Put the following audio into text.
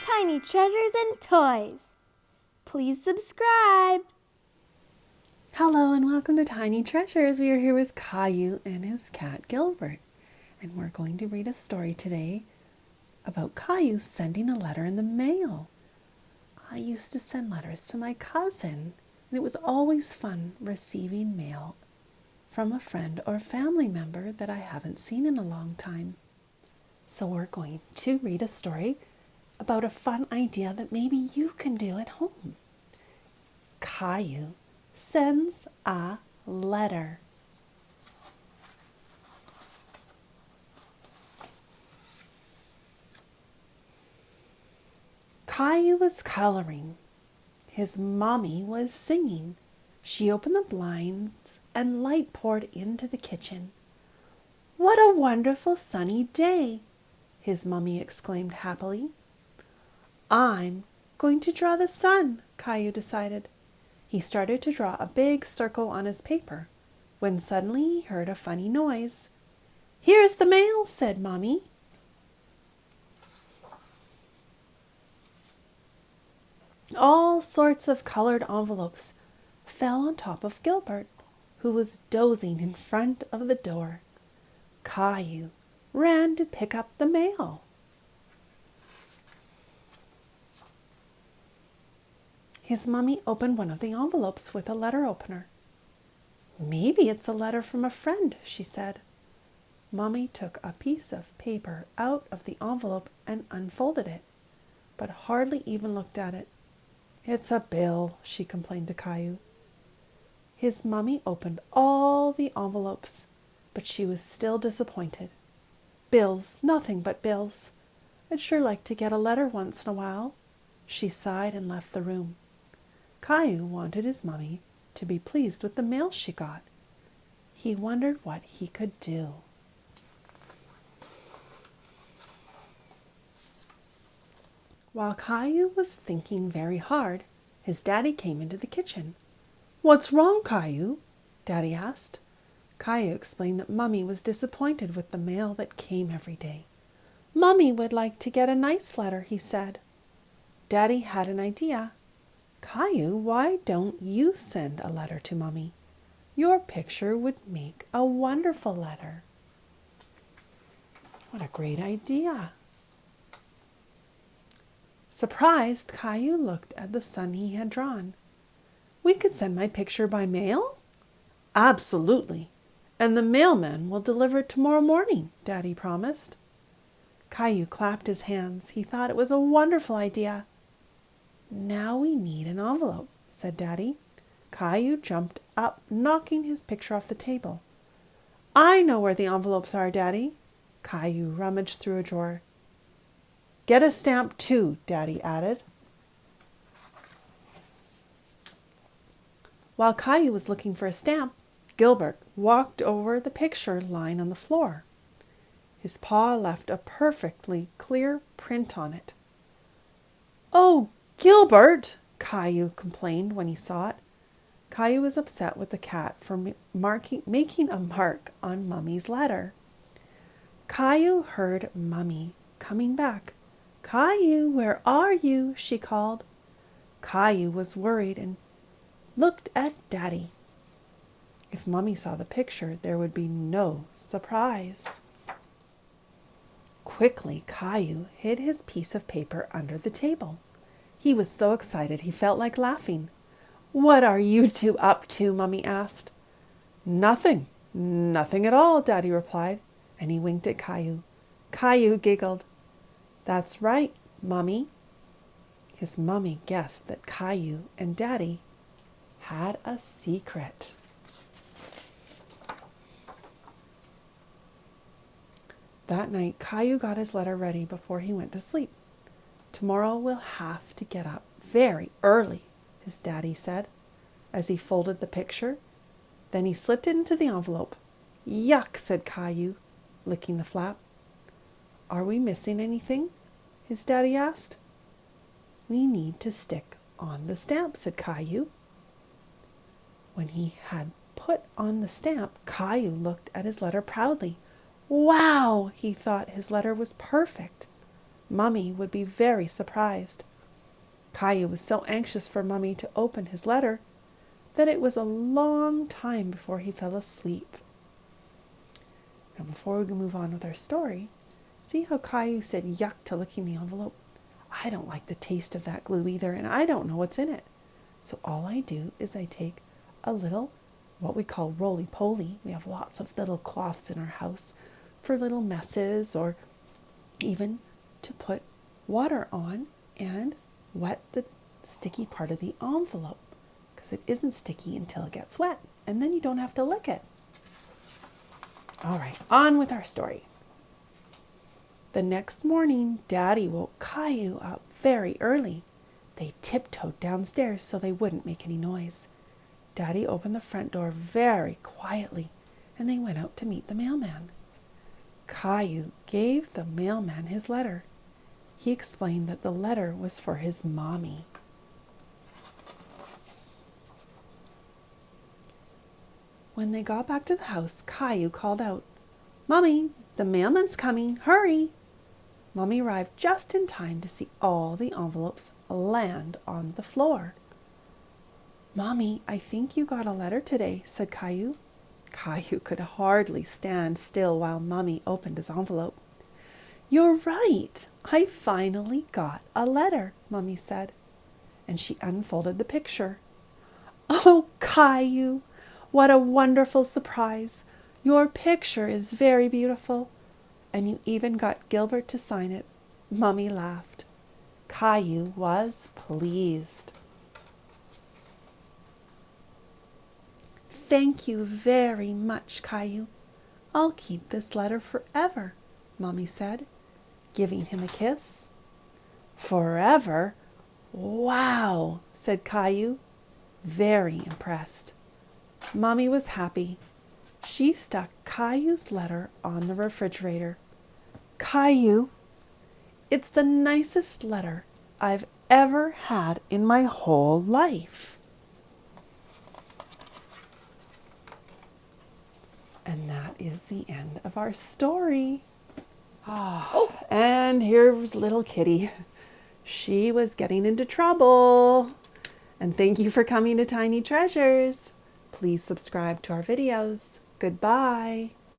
tiny treasures and toys. Please subscribe. Hello and welcome to Tiny Treasures. We are here with CAILLOU and his cat Gilbert. And we're going to read a story today about CAILLOU sending a letter in the mail. I used to send letters to my cousin, and it was always fun receiving mail from a friend or family member that I haven't seen in a long time. So we're going to read a story about a fun idea that maybe you can do at home. CAILLOU sends a letter. CAILLOU was coloring. His mommy was singing. She opened the blinds and light poured into the kitchen. "What a wonderful sunny day!" his mommy exclaimed happily. "I'm going to draw the sun," CAILLOU decided. He started to draw a big circle on his paper when suddenly he heard a funny noise. "Here's the mail," said Mommy. All sorts of colored envelopes fell on top of Gilbert, who was dozing in front of the door. CAILLOU ran to pick up the mail. His mommy opened one of the envelopes with a letter opener. "Maybe it's a letter from a friend," she said. Mommy took a piece of paper out of the envelope and unfolded it, but hardly even looked at it. "It's a bill," she complained to CAILLOU. His mommy opened all the envelopes, but she was still disappointed. "Bills, nothing but bills. I'd sure like to get a letter once in a while." She sighed and left the room. CAILLOU wanted his mommy to be pleased with the mail she got. He wondered what he could do. While CAILLOU was thinking very hard, his daddy came into the kitchen. "What's wrong, CAILLOU?" Daddy asked. CAILLOU explained that Mommy was disappointed with the mail that came every day. "Mommy would like to get a nice letter," he said. Daddy had an idea. "CAILLOU, why don't you send a letter to Mommy? Your picture would make a wonderful letter." What a great idea. Surprised, CAILLOU looked at the sun he had drawn. "We could send my picture by mail?" "Absolutely. And the mailman will deliver it tomorrow morning," Daddy promised. CAILLOU clapped his hands. He thought it was a wonderful idea. "Now we need an envelope," said Daddy. CAILLOU jumped up, knocking his picture off the table. "I know where the envelopes are, Daddy." CAILLOU rummaged through a drawer. "Get a stamp too," Daddy added. While CAILLOU was looking for a stamp, Gilbert walked over the picture lying on the floor. His paw left a perfectly clear print on it. "Oh, Gilbert!" CAILLOU complained when he saw it. CAILLOU was upset with the cat for making a mark on Mummy's letter. CAILLOU heard Mummy coming back. "CAILLOU, where are you?" she called. CAILLOU was worried and looked at Daddy. If Mummy saw the picture, there would be no surprise. Quickly, CAILLOU hid his piece of paper under the table. He was so excited he felt like laughing. "What are you two up to?" Mummy asked. "Nothing, nothing at all," Daddy replied, and he winked at CAILLOU. CAILLOU giggled. "That's right, Mummy." His mommy guessed that CAILLOU and Daddy had a secret. That night, CAILLOU got his letter ready before he went to sleep. "Tomorrow we'll have to get up very early," his daddy said, as he folded the picture. Then he slipped it into the envelope. "Yuck," said CAILLOU, licking the flap. "Are we missing anything?" his daddy asked. "We need to stick on the stamp," said CAILLOU. When he had put on the stamp, CAILLOU looked at his letter proudly. "Wow!" he thought his letter was perfect. Mummy would be very surprised. Caillou was so anxious for Mummy to open his letter that it was a long time before he fell asleep. Now, before we move on with our story, see how Caillou said yuck to licking the envelope? I don't like the taste of that glue either, and I don't know what's in it. So all I do is I take a little, what we call roly-poly. We have lots of little cloths in our house for little messes, or even to put water on and wet the sticky part of the envelope, because it isn't sticky until it gets wet, and then you don't have to lick it. All right, on with our story. The next morning, Daddy woke Caillou up very early. They tiptoed downstairs so they wouldn't make any noise. Daddy opened the front door very quietly, and they went out to meet the mailman. Caillou gave the mailman his letter. He explained that the letter was for his mommy. When they got back to the house, Caillou called out, "Mommy, the mailman's coming, hurry!" Mommy arrived just in time to see all the envelopes land on the floor. "Mommy, I think you got a letter today," said Caillou. Caillou could hardly stand still while Mommy opened his envelope. "You're right, I finally got a letter," Mommy said, and she unfolded the picture. "Oh, Caillou, what a wonderful surprise! Your picture is very beautiful. And you even got Gilbert to sign it." Mummy laughed. Caillou was pleased. "Thank you very much, Caillou. I'll keep this letter forever," Mummy said, giving him a kiss. "Forever? Wow," said Caillou, very impressed. Mummy was happy. She stuck Caillou's letter on the refrigerator. "Caillou, it's the nicest letter I've ever had in my whole life." And that is the end of our story. And here's little Kitty. She was getting into trouble. And thank you for coming to Tiny Treasures. Please subscribe to our videos. Goodbye.